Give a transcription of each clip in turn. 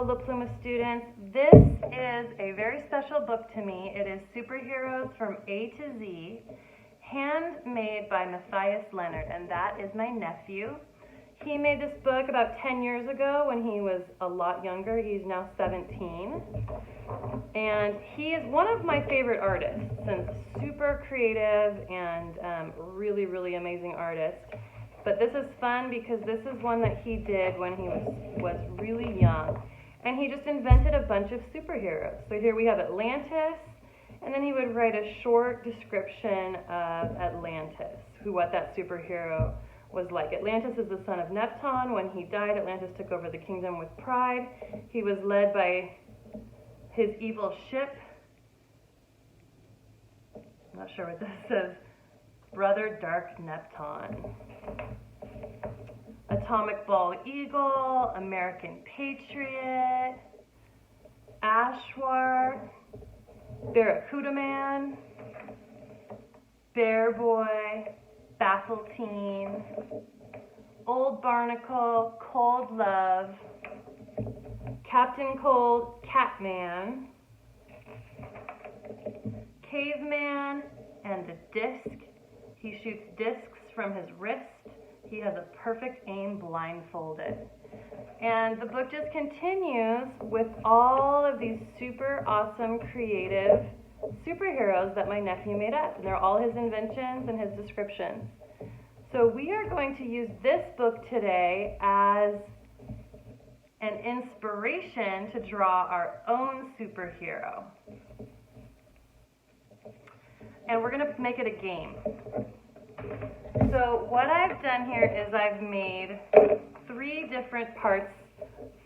La Pluma students. This is a very special book to me. It is Superheroes from A to Z, handmade by Matthias Leonard, and that is my nephew. He made this book about 10 years ago when he was a lot younger. He's now 17. And he is one of my favorite artists, and super creative and really, really amazing artist. But this is fun because this is one that he did when he was really young. And he just invented a bunch of superheroes. So here we have Atlantis, and then he would write a short description of Atlantis, what that superhero was like. Atlantis is the son of Neptune. When he died, Atlantis took over the kingdom with pride. He was led by his evil ship. I'm not sure what this says. Brother Dark Neptune. Atomic Ball Eagle, American Patriot, Ashwar, Barracuda Man, Bear Boy, Baffle Teen, Old Barnacle, Cold Love, Captain Cold, Catman, Caveman, and the Disc. He shoots discs from his wrist. He has a perfect aim blindfolded. And the book just continues with all of these super awesome, creative superheroes that my nephew made up. And they're all his inventions and his descriptions. So we are going to use this book today as an inspiration to draw our own superhero. And we're going to make it a game. So what I've done here is I've made 3 different parts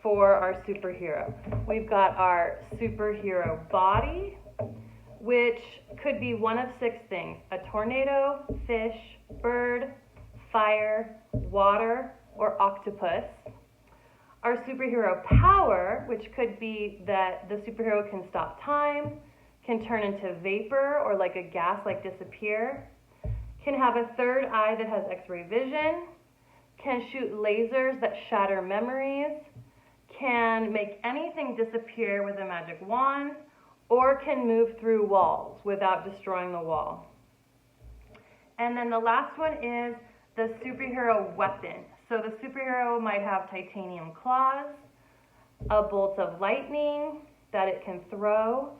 for our superhero. We've got our superhero body, which could be one of 6 things: a tornado, fish, bird, fire, water, or octopus. Our superhero power, which could be that the superhero can stop time, can turn into vapor or like a gas, like disappear, can have a third eye that has X-ray vision, can shoot lasers that shatter memories, can make anything disappear with a magic wand, or can move through walls without destroying the wall. And then the last one is the superhero weapon. So the superhero might have titanium claws, a bolt of lightning that it can throw,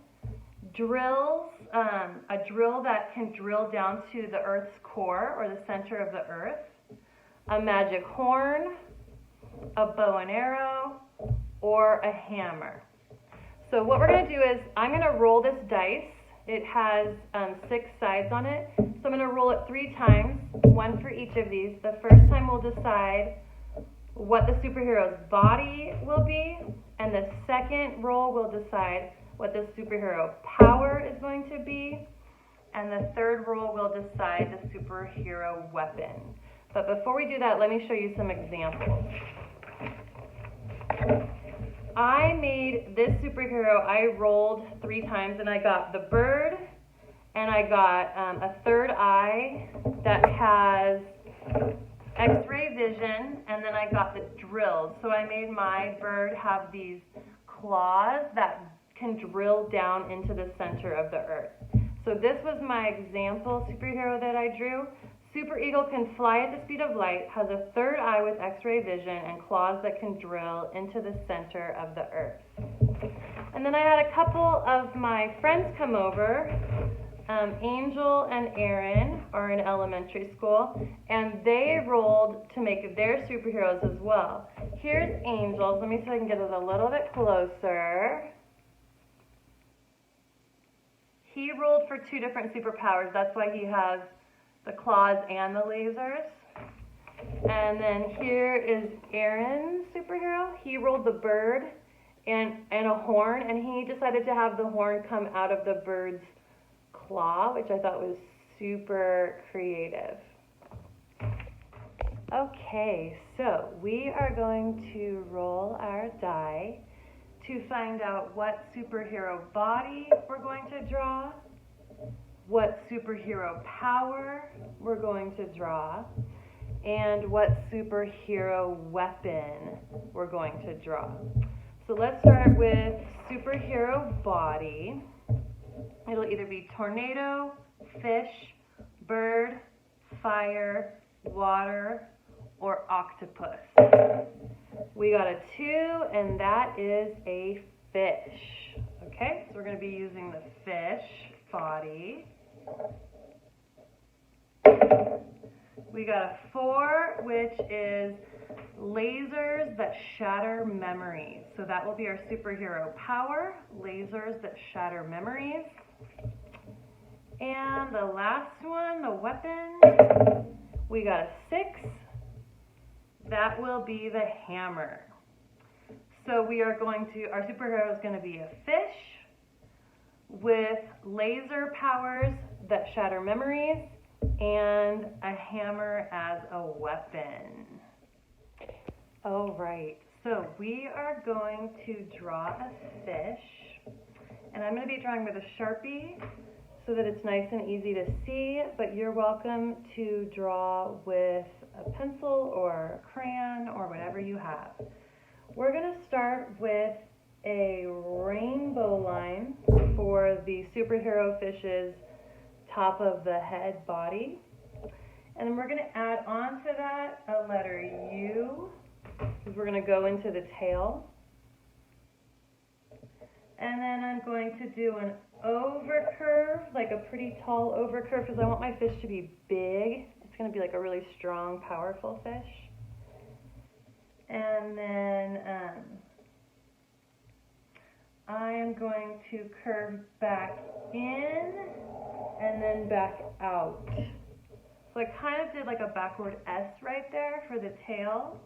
drills, a drill that can drill down to the Earth's core or the center of the Earth, a magic horn, a bow and arrow, or a hammer. So what we're going to do is I'm going to roll this dice. It has 6 sides on it. So I'm going to roll it 3 times, 1 for each of these. The first time we'll decide what the superhero's body will be, and the second roll will decide what the superhero power is going to be, and the third roll will decide the superhero weapon. But before we do that, let me show you some examples. I made this superhero, I rolled 3 times, and I got the bird, and I got a third eye that has X-ray vision, and then I got the drills. So I made my bird have these claws that can drill down into the center of the Earth. So this was my example superhero that I drew. Super Eagle can fly at the speed of light, has a third eye with X-ray vision, and claws that can drill into the center of the Earth. And then I had a couple of my friends come over. Angel and Aaron are in elementary school, and they rolled to make their superheroes as well. Here's Angel's. Let me see if I can get it a little bit closer. He rolled for 2 different superpowers. That's why he has the claws and the lasers. And then here is Aaron's superhero. He rolled the bird and a horn, and he decided to have the horn come out of the bird's claw, which I thought was super creative. Okay, so we are going to roll our die to find out what superhero body we're going to draw, what superhero power we're going to draw, and what superhero weapon we're going to draw. So let's start with superhero body. It'll either be tornado, fish, bird, fire, water, or octopus. We got a 2, and that is a fish. Okay, so we're going to be using the fish body. We got a 4, which is lasers that shatter memories. So that will be our superhero power, lasers that shatter memories. And the last one, the weapon, we got a 6. That will be the hammer. So we are going to, our superhero is going to be a fish with laser powers that shatter memories and a hammer as a weapon. All right, so we are going to draw a fish, and I'm going to be drawing with a Sharpie so that it's nice and easy to see, but you're welcome to draw with a pencil or a crayon or whatever you have. We're going to start with a rainbow line for the superhero fish's top of the head body, and then we're going to add on to that a letter U, because we're going to go into the tail. And then I'm going to do an overcurve, like a pretty tall overcurve, because I want my fish to be big. It's going to be like a really strong, powerful fish. And then I am going to curve back in and then back out. So I kind of did like a backward S right there for the tail.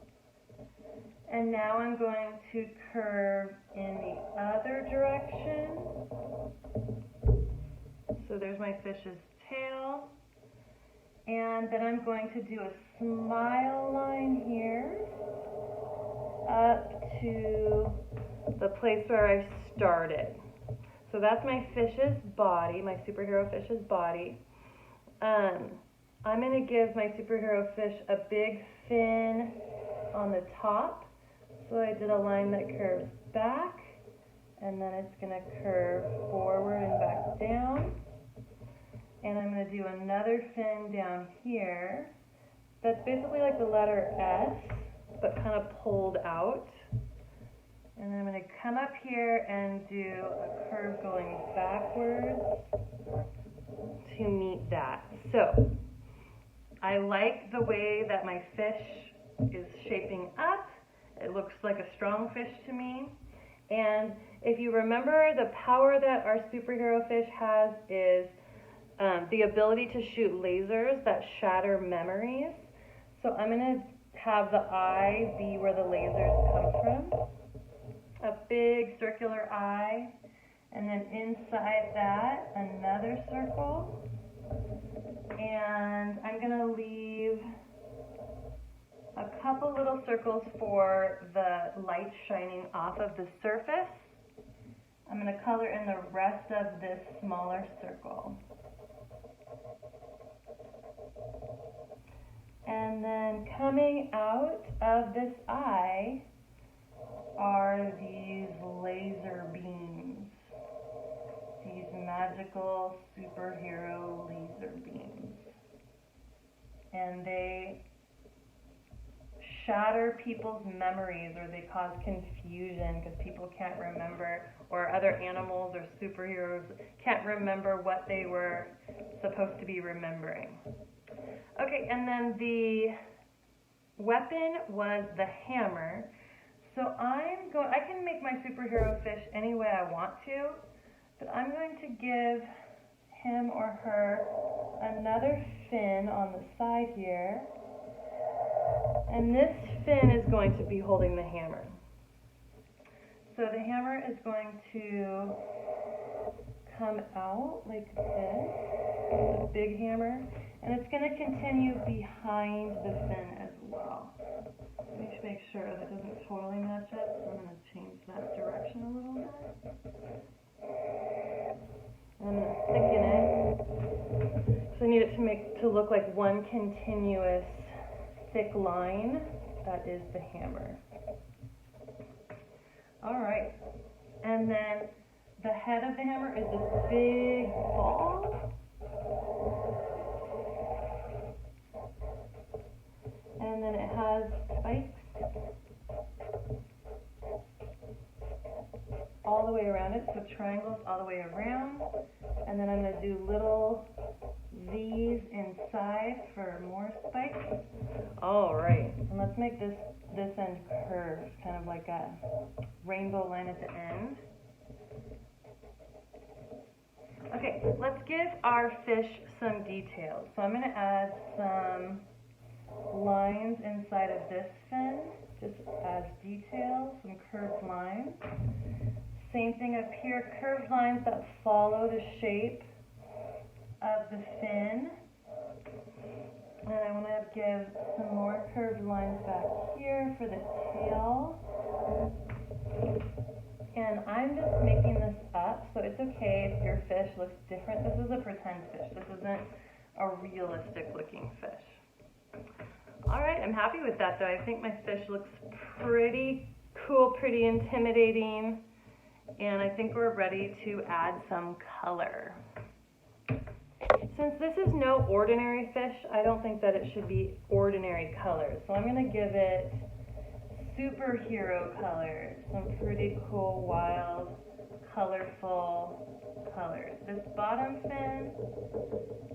And now I'm going to curve in the other direction. So there's my fish's tail. And then I'm going to do a smile line here up to the place where I started. So that's my fish's body, my superhero fish's body. I'm going to give my superhero fish a big fin on the top. So I did a line that curves back, and then it's going to curve forward and back down. And I'm going to do another fin down here. That's basically like the letter S, but kind of pulled out. And then I'm going to come up here and do a curve going backwards to meet that. So I like the way that my fish is shaping up. It looks like a strong fish to me. And if you remember, the power that our superhero fish has is the ability to shoot lasers that shatter memories. So I'm going to have the eye be where the lasers come from. A big circular eye. And then inside that, another circle. And I'm going to leave a couple little circles for the light shining off of the surface. I'm going to color in the rest of this smaller circle. And then coming out of this eye are these laser beams. These magical superhero laser beams. And they shatter people's memories, or they cause confusion because people can't remember, or other animals or superheroes can't remember what they were supposed to be remembering. Okay, and then the weapon was the hammer. So I can make my superhero fish any way I want to, but I'm going to give him or her another fin on the side here. And this fin is going to be holding the hammer. So the hammer is going to come out like this, a big hammer, and it's going to continue behind the fin as well. Let me make sure that it doesn't totally match up, so I'm going to change that direction a little bit. And I'm going to thicken it, because I need it to look like one continuous thick line. That is the hammer. All right. And then the head of the hammer is this big ball. And then it has spikes all the way around it, so triangles all the way around. And then I'm going to do little V's inside for more spikes. All right, and let's make this end curved, kind of like a rainbow line at the end. Okay, let's give our fish some details. So I'm going to add some lines inside of this fin, just as detail, some curved lines. Same thing up here, curved lines that follow the shape of the fin. And I want to give some more curved lines back here for the tail. And I'm just making this up, so it's okay if your fish looks different. This is a pretend fish. This isn't a realistic looking fish. All right, I'm happy with that though. I think my fish looks pretty cool, pretty intimidating. And I think we're ready to add some color. Since this is no ordinary fish, I don't think that it should be ordinary colors. So I'm going to give it superhero colors, some pretty cool, wild, colorful colors. This bottom fin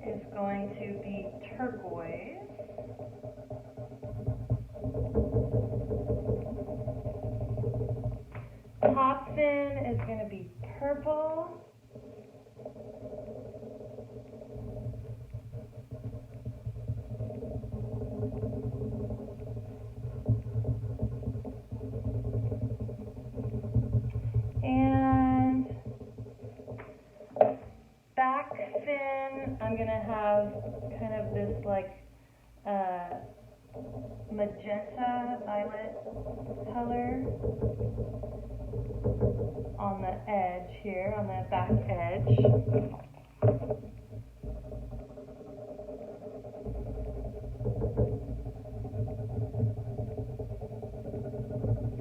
is going to be turquoise. Top fin is going to be purple. And back fin, I'm going to have kind of this like magenta violet color on the edge here, on the back edge.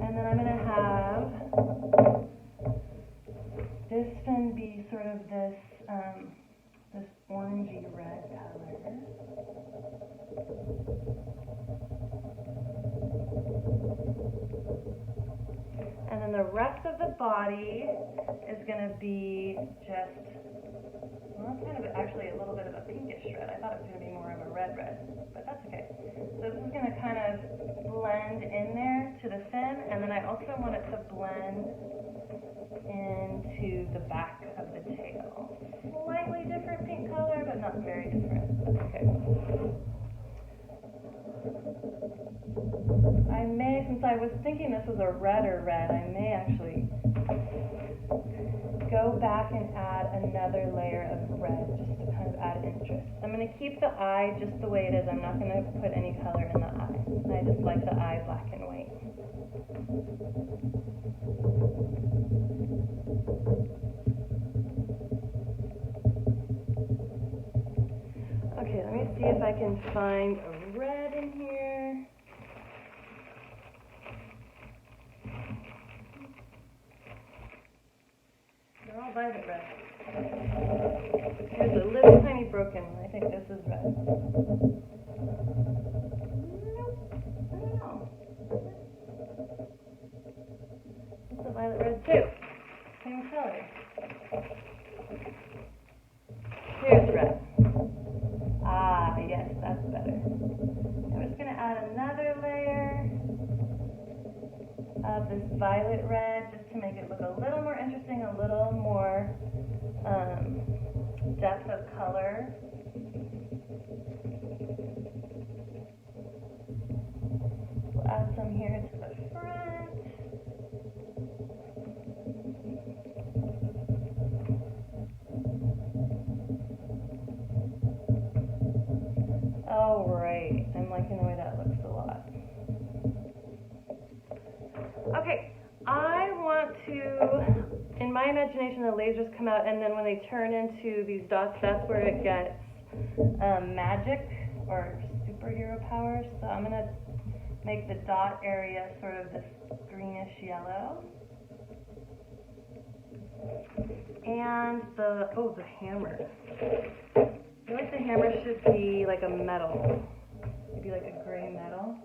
And then I'm going to have this fin be sort of this this orangey red color. And then the rest of the body is going to be just, well, it's kind of actually a little bit of a pinkish red. I thought it was going to be more of a red, but that's okay. So this is going to kind of blend in there to the fin, and then I also want it to blend into the back of the tail. Slightly different pink color, but not very different. That's okay. I may, since I was thinking this was a redder red, I may actually go back and add another layer of red just to kind of add interest. I'm going to keep the eye just the way it is. I'm not going to put any color in the eye. I just like the eye black and white. Okay, let me see if I can find a red in here. They're all violet red. Here's a little tiny broken one. I think this is red. Nope. I don't know. It's a violet red too. Same color. Here's red. Ah, yes, that's better. I'm just going to add another layer of this violet red just to make it look a little more interesting, a little more depth of color. We'll add some here to the front. All right, I'm liking the way that looks a lot. Okay, I want to, in my imagination, the lasers come out, and then when they turn into these dots, that's where it gets magic or superhero powers. So I'm going to make the dot area sort of this greenish yellow. And the hammer. I feel like the hammer should be like a metal. Maybe like a gray metal.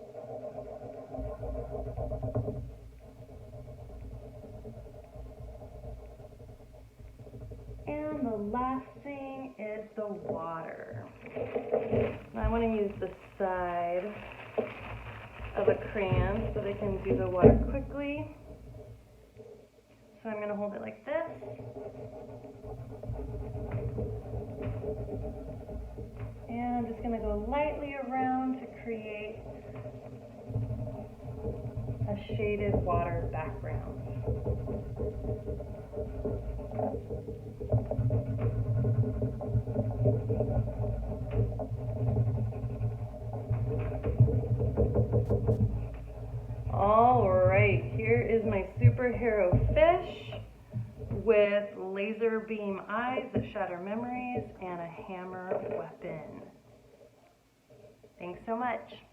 And the last thing is the water. Now I want to use the side of a crayon so they can do the water quickly. So I'm going to hold it like this. And I'm just going to go lightly around to create a shaded water background. All right, here is my superhero fish with laser beam eyes that shatter memories and a hammer weapon. Thanks so much.